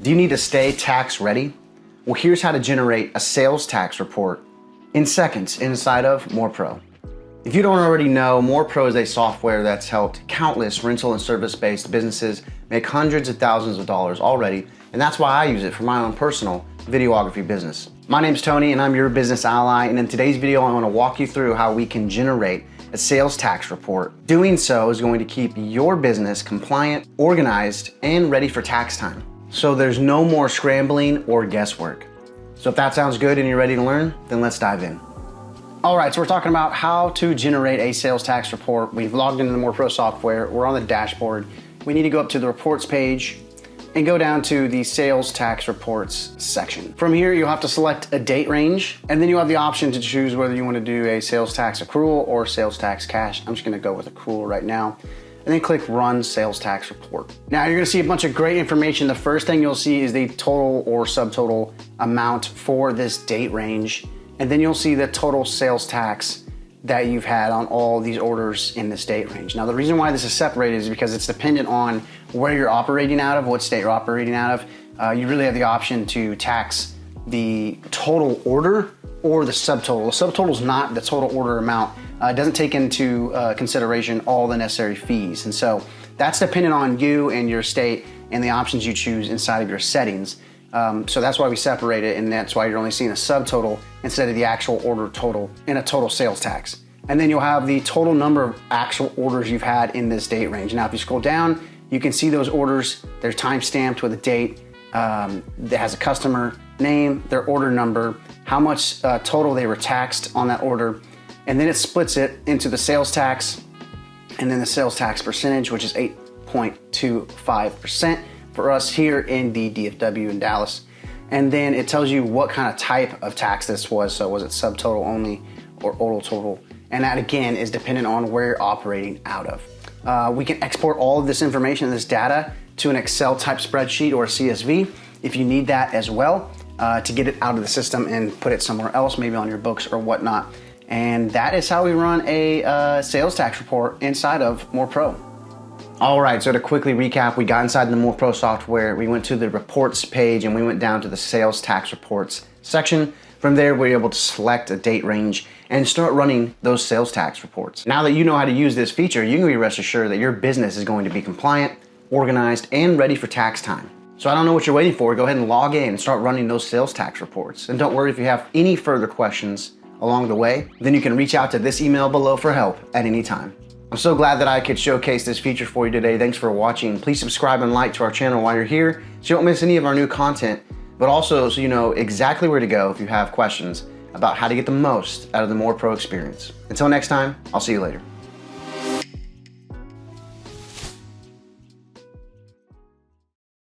Do you need to stay tax ready? Well, here's how to generate a sales tax report in seconds inside of MorePro. If you don't already know, MorePro is a software that's helped countless rental and service-based businesses make hundreds of thousands of dollars already, and that's why I use it for my own personal videography business. My name's Tony and I'm your business ally, and in today's video I want to walk you through how we can generate a sales tax report. Doing so is going to keep your business compliant, organized, and ready for tax time. So there's no more scrambling or guesswork. So if that sounds good and you're ready to learn, then let's dive in. All right, so we're talking about how to generate a sales tax report. We've logged into the MorePro software. We're on the dashboard. We need to go up to the reports page and go down to the sales tax reports section. From here, you'll have to select a date range, and then you have the option to choose whether you want to do a sales tax accrual or sales tax cash. I'm just gonna go with accrual right now. And then click Run Sales Tax Report. Now you're gonna see a bunch of great information. The first thing you'll see is the total or subtotal amount for this date range. And then you'll see the total sales tax that you've had on all these orders in this date range. Now the reason why this is separated is because it's dependent on where you're operating out of, what state you're operating out of. You really have the option to tax the total order or the subtotal. The subtotal is not the total order amount. It doesn't take into consideration all the necessary fees. And so that's dependent on you and your state and the options you choose inside of your settings. So that's why we separate it, and that's why you're only seeing a subtotal instead of the actual order total in a total sales tax. And then you'll have the total number of actual orders you've had in this date range. Now if you scroll down, you can see those orders. They're time stamped with a date that has a customer name, their order number, how much total they were taxed on that order, and then it splits it into the sales tax and then the sales tax percentage, which is 8.25% for us here in the DFW in Dallas. And then it tells you what kind of type of tax this was. So was it subtotal only or total? And that again is dependent on where you're operating out of. We can export all of this information, this data, to an Excel type spreadsheet or a CSV if you need that as well, to get it out of the system and put it somewhere else, maybe on your books or whatnot. And that is how we run a sales tax report inside of MorePro. All right, so to quickly recap, we got inside the MorePro software, we went to the reports page, and we went down to the sales tax reports section. From there, we were able to select a date range and start running those sales tax reports. Now that you know how to use this feature, you can be rest assured that your business is going to be compliant, organized, and ready for tax time. So I don't know what you're waiting for. Go ahead and log in and start running those sales tax reports. And don't worry if you have any further questions along the way, then you can reach out to this email below for help at any time. I'm so glad that I could showcase this feature for you today. Thanks for watching. Please subscribe and like to our channel while you're here so you don't miss any of our new content, but also so you know exactly where to go if you have questions about how to get the most out of the MorePro experience. Until next time, I'll see you later.